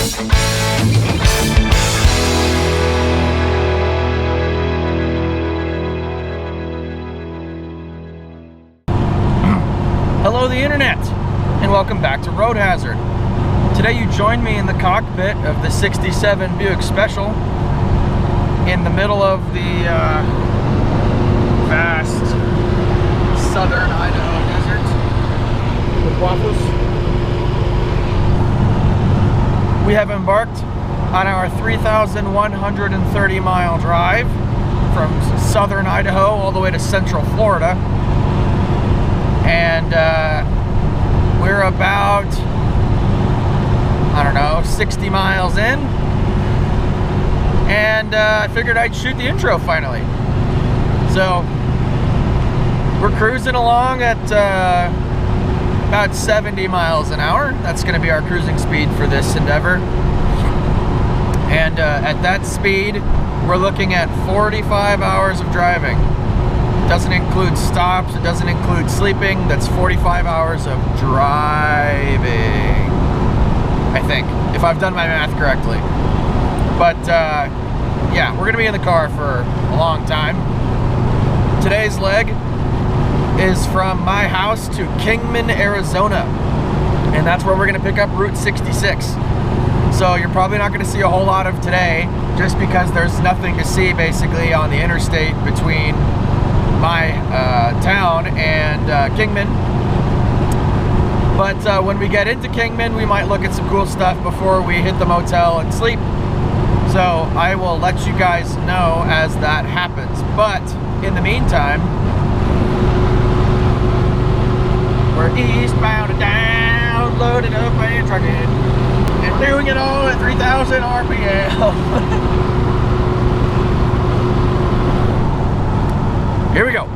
Hello the internet, and welcome back to Road Hazard. Today you join me in the cockpit of the 67 Buick Special in the middle of the vast southern Idaho desert with waffles. We have embarked on our 3,130 mile drive from southern Idaho all the way to central Florida. And we're about, I don't know, 60 miles in. And I figured I'd shoot the intro finally. So we're cruising along at about 70 miles an hour. That's going to be our cruising speed for this endeavor. And at that speed, we're looking at 45 hours of driving. Doesn't include stops, it doesn't include sleeping. That's 45 hours of driving, I think, if I've done my math correctly. But yeah, we're gonna be in the car for a long time. Today's leg is from my house to Kingman, Arizona, and that's where we're gonna pick up Route 66. So you're probably not gonna see a whole lot of today, just because there's nothing to see basically on the interstate between my town and Kingman. But when we get into Kingman, we might look at some cool stuff before we hit the motel and sleep. So I will let you guys know as that happens. But in the meantime, we're eastbound and down, loaded up and trucking, and doing it all at 3,000 RPM. Here we go.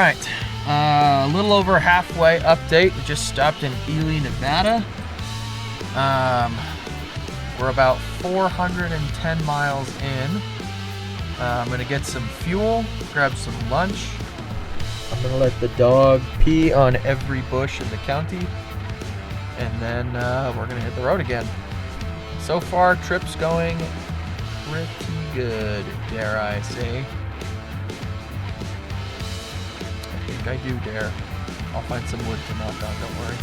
right, a little over halfway update. We just stopped in Ely, Nevada. We're about 410 miles in. I'm gonna get some fuel, grab some lunch. I'm gonna let the dog pee on every bush in the county, and then we're gonna hit the road again. So far, trip's going pretty good, dare I say. I think I do dare. I'll find some wood to knock on, don't worry.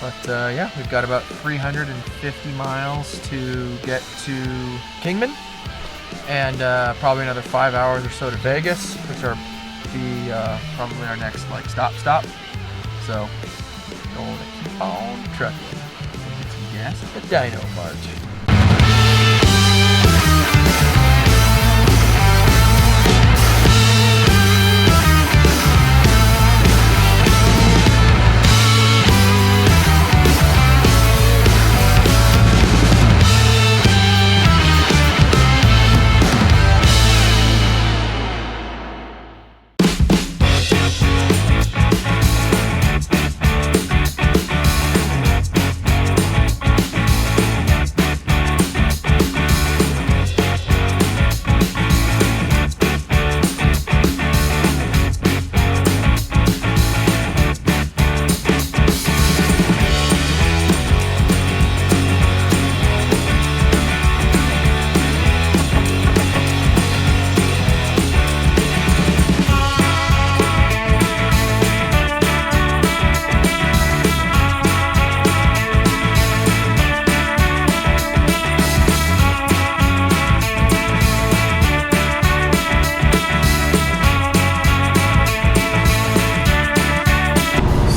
But yeah, we've got about 350 miles to get to Kingman, and probably another 5 hours or so to Vegas, which are probably our next stop. So going to keep on trucking. Get some gas at the Dino Mart.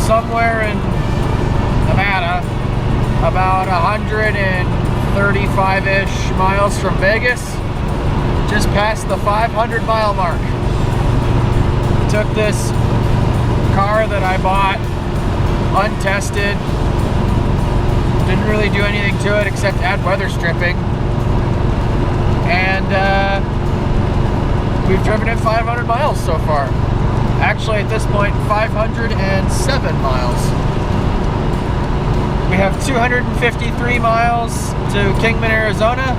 Somewhere in Nevada, about 135-ish miles from Vegas, just past the 500-mile mark. Took this car that I bought untested, didn't really do anything to it except add weather stripping, and we've driven it 500 miles so far. Actually, at this point, 507 miles. We have 253 miles to Kingman, Arizona.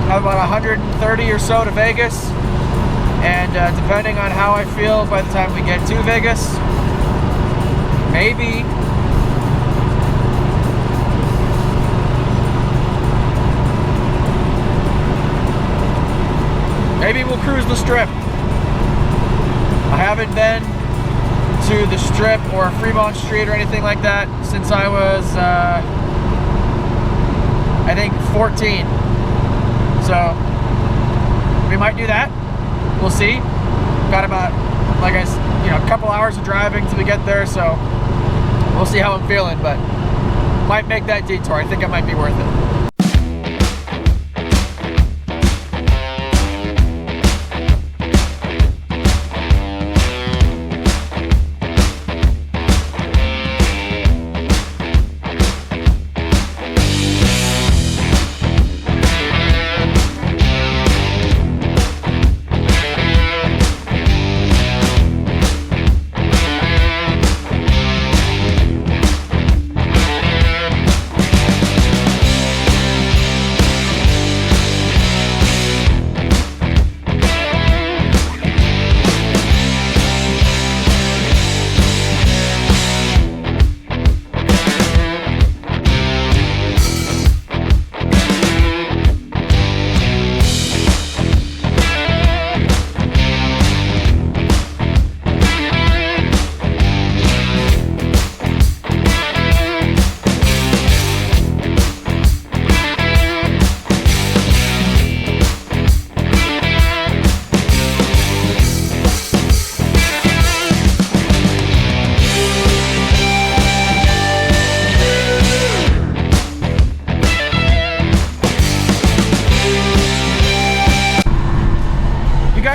Have about 130 or so to Vegas. And depending on how I feel by the time we get to Vegas, maybe we'll cruise the Strip. I haven't been to the Strip or Fremont Street or anything like that since I was, I think, 14. So we might do that. We'll see. Got about, a couple hours of driving till we get there, so we'll see how I'm feeling. But might make that detour. I think it might be worth it.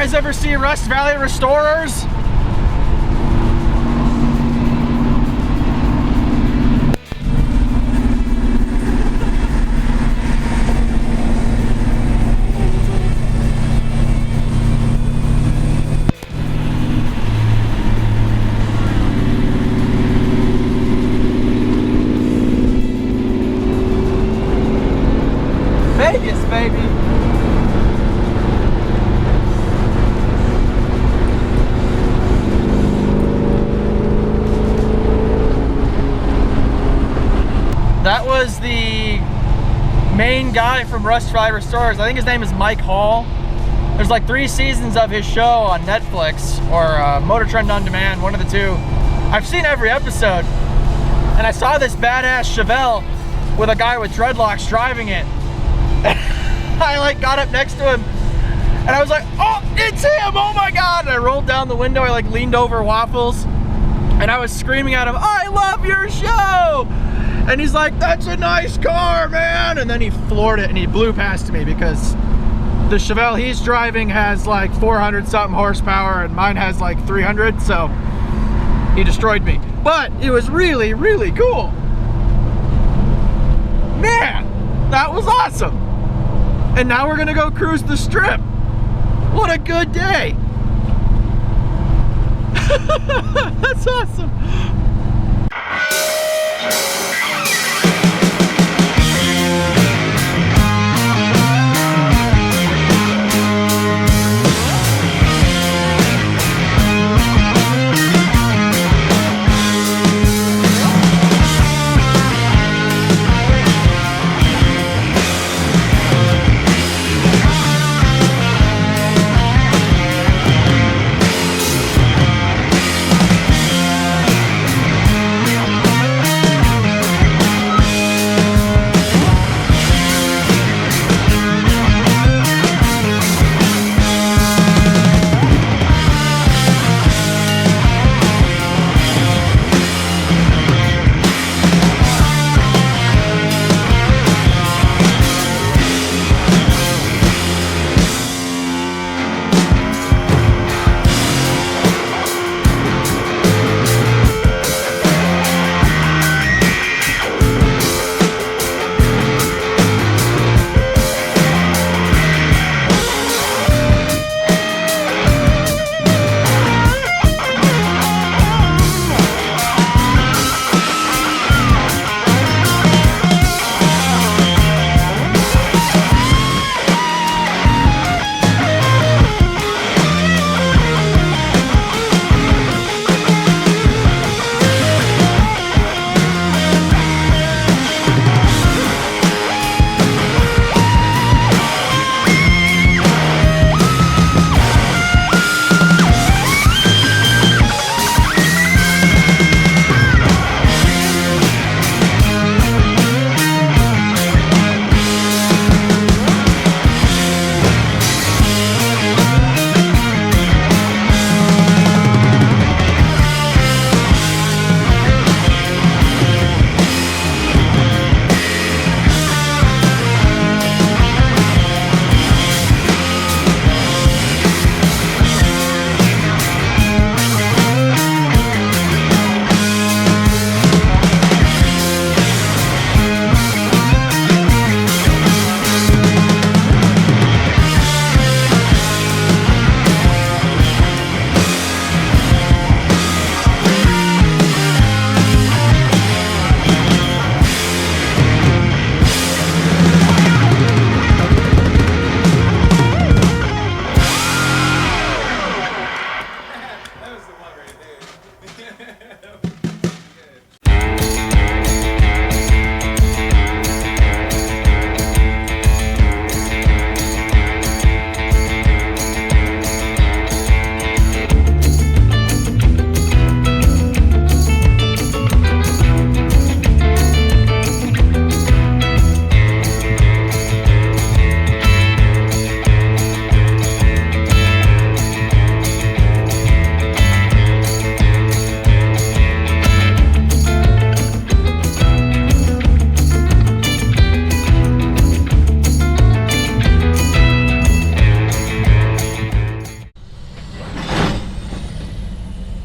guys ever see Rust Valley Restorers? same guy from Rush Driver Stores. I think his name is Mike Hall. There's like 3 seasons of his show on Netflix or Motor Trend On Demand, one of the two. I've seen every episode, and I saw this badass Chevelle with a guy with dreadlocks driving it. I like got up next to him, and I was like, oh, it's him, oh my God. And I rolled down the window, I like leaned over Waffles, and I was screaming at him, I love your show. And he's like, that's a nice car, man. And then he floored it and he blew past me because the Chevelle he's driving has like 400 something horsepower and mine has like 300, so he destroyed me. But it was really, really cool. Man, that was awesome. And now we're gonna go cruise the strip. What a good day. That's awesome.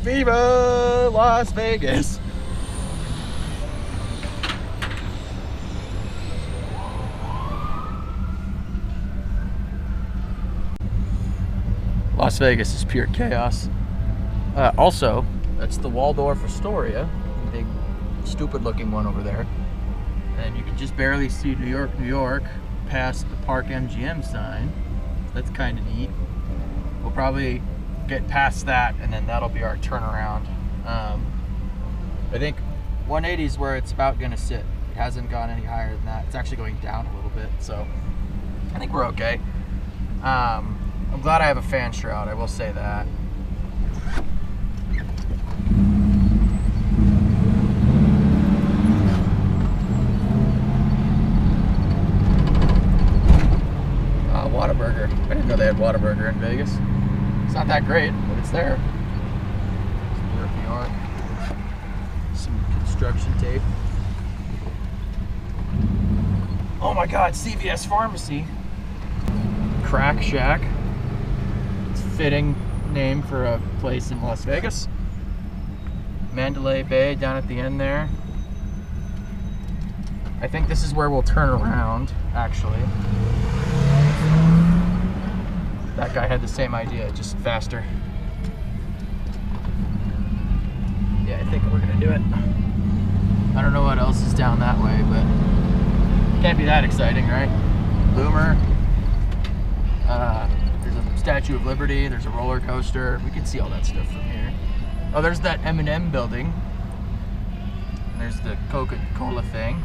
Viva Las Vegas. Las Vegas is pure chaos. Also, that's the Waldorf Astoria, big stupid looking one over there. And you can just barely see New York, New York past the Park MGM sign. That's kind of neat. We'll probably get past that and then that'll be our turnaround. I think 180 is where it's about gonna sit hasn't gone any higher than that. It's actually going down a little bit, so I think we're okay. I'm glad I have a fan shroud, I will say that. Whataburger. I didn't know they had Whataburger in Vegas. It's not that great, but it's there. Some yard, some construction tape. Oh my God, CVS Pharmacy. Crack Shack. It's a fitting name for a place in Las Vegas. Mandalay Bay down at the end there. I think this is where we'll turn around, actually. That guy had the same idea, just faster. Yeah, I think we're gonna do it. I don't know what else is down that way, but can't be that exciting, right? Boomer. There's a Statue of Liberty, there's a roller coaster. We can see all that stuff from here. Oh, there's that M&M building. And there's the Coca-Cola thing,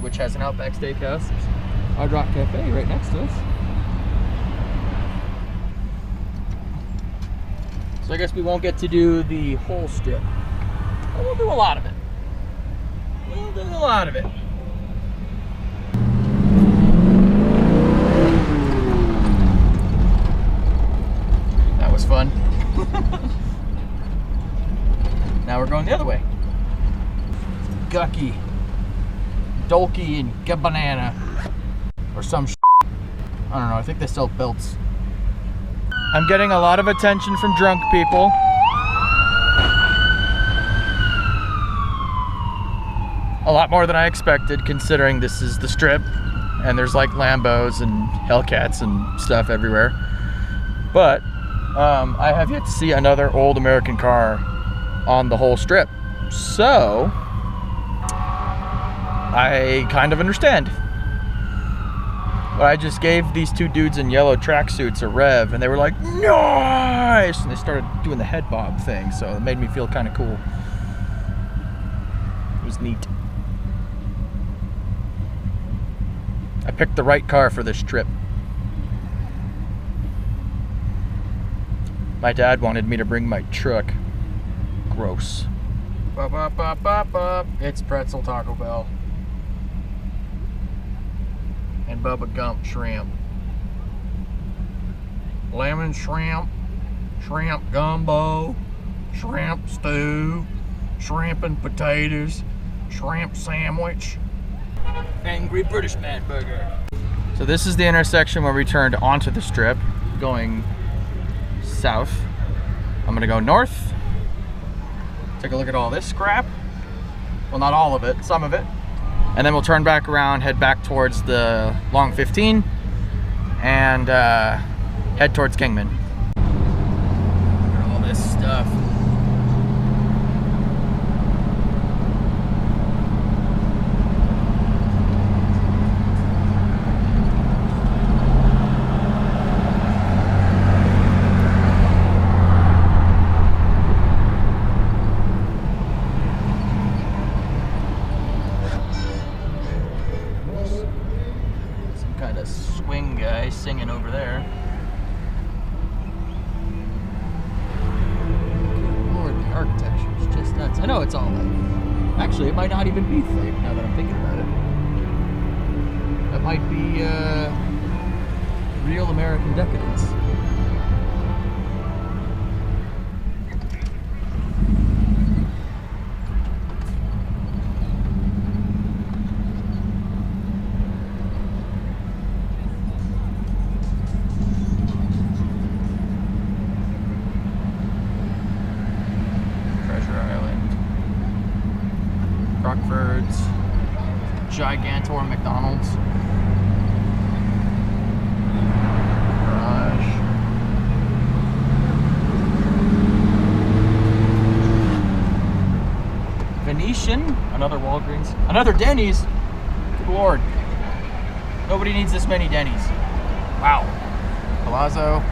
which has an Outback Steakhouse. There's Hard Rock Cafe right next to us. So I guess we won't get to do the whole strip. But we'll do a lot of it. We'll do a lot of it. That was fun. Now we're going the other way. Gucky, Dolky, and Gabanana. Or some shit. I don't know, I think they sell belts. I'm getting a lot of attention from drunk people. A lot more than I expected, considering this is the strip and there's like Lambos and Hellcats and stuff everywhere. But I have yet to see another old American car on the whole strip. So I kind of understand. But I just gave these two dudes in yellow tracksuits a rev, and they were like, nice! And they started doing the head bob thing, so it made me feel kind of cool. It was neat. I picked the right car for this trip. My dad wanted me to bring my truck. Gross. Bop, bop, bop, bop, bop. It's Pretzel Taco Bell. And Bubba Gump shrimp. Lemon shrimp, shrimp gumbo, shrimp stew, shrimp and potatoes, shrimp sandwich. Angry British Man burger. So this is the intersection where we turned onto the strip, going south. I'm gonna go north, take a look at all this crap. Well, not all of it, some of it. And then we'll turn back around, head back towards the Long 15, and head towards Kingman. Look at all this stuff. Swing guy singing over there. Lord, the architecture is just nuts. I know it's all like, actually it might not even be fake now that I'm thinking about it. That might be real American decadence. Rockfords, Gigantor McDonald's, garage, Venetian, another Walgreens, another Denny's. Good Lord, nobody needs this many Denny's. Wow, Palazzo.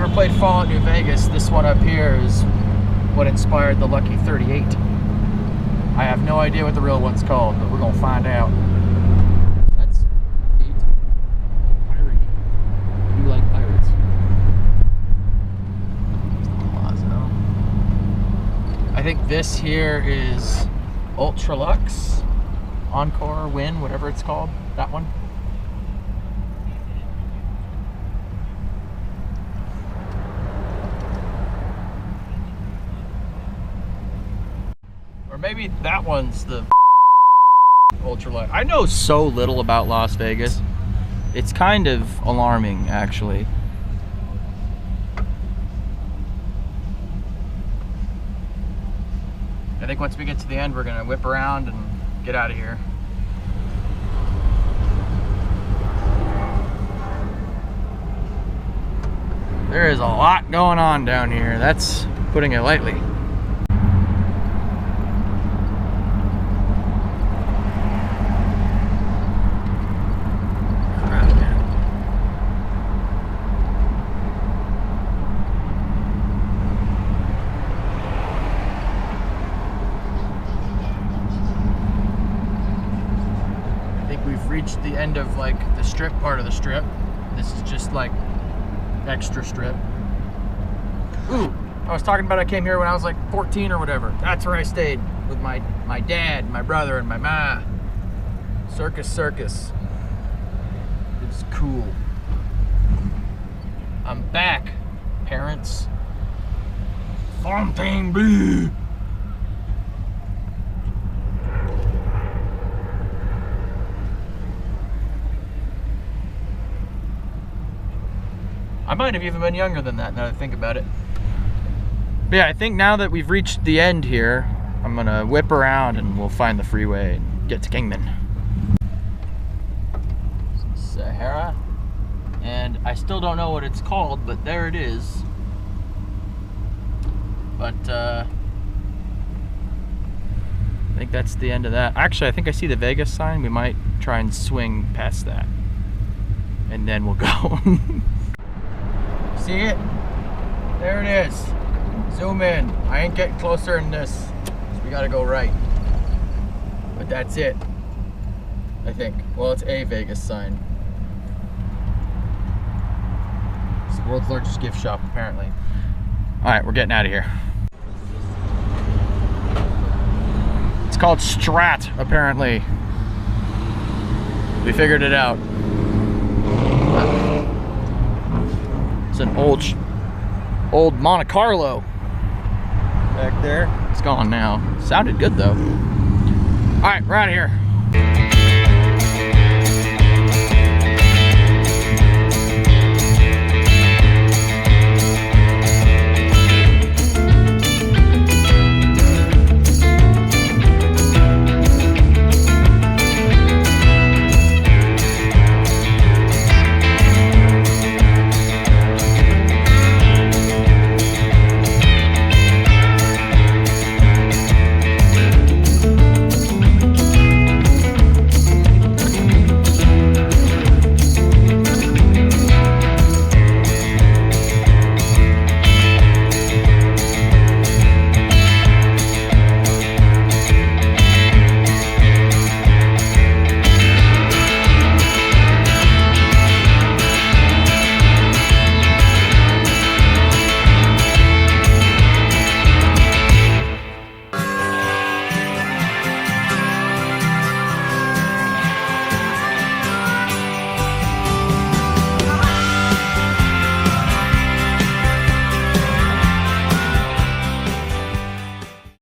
played Fallout New Vegas, this one up here is what inspired the Lucky 38. I have no idea what the real one's called, but we're gonna find out. That's neat. Pirate. You like pirates? I think this here is Ultralux, Encore, Win, whatever it's called. That one. Or maybe that one's the Ultralux. I know so little about Las Vegas. It's kind of alarming, actually. I think once we get to the end, we're gonna whip around and get out of here. There is a lot going on down here. That's putting it lightly. Reached the end of like the strip part of the strip. This is just like extra strip. Ooh, I was talking about I came here when I was like 14 or whatever. That's where I stayed with my dad, my brother, and my ma. Circus. It's cool. I'm back, parents. Fontainebleau. I might have even been younger than that now that I think about it. But yeah, I think now that we've reached the end here, I'm gonna whip around and we'll find the freeway and get to Kingman. Some Sahara. And I still don't know what it's called, but there it is. But I think that's the end of that. Actually, I think I see the Vegas sign. We might try and swing past that. And then we'll go. See it? There it is. Zoom in. I ain't getting closer than this. So we gotta go right. But that's it. I think. Well, it's a Vegas sign. It's the world's largest gift shop, apparently. Alright, we're getting out of here. It's called Strat, apparently. We figured it out. It's an old Monte Carlo back there. It's gone now. Sounded good though. All right, we're out of here.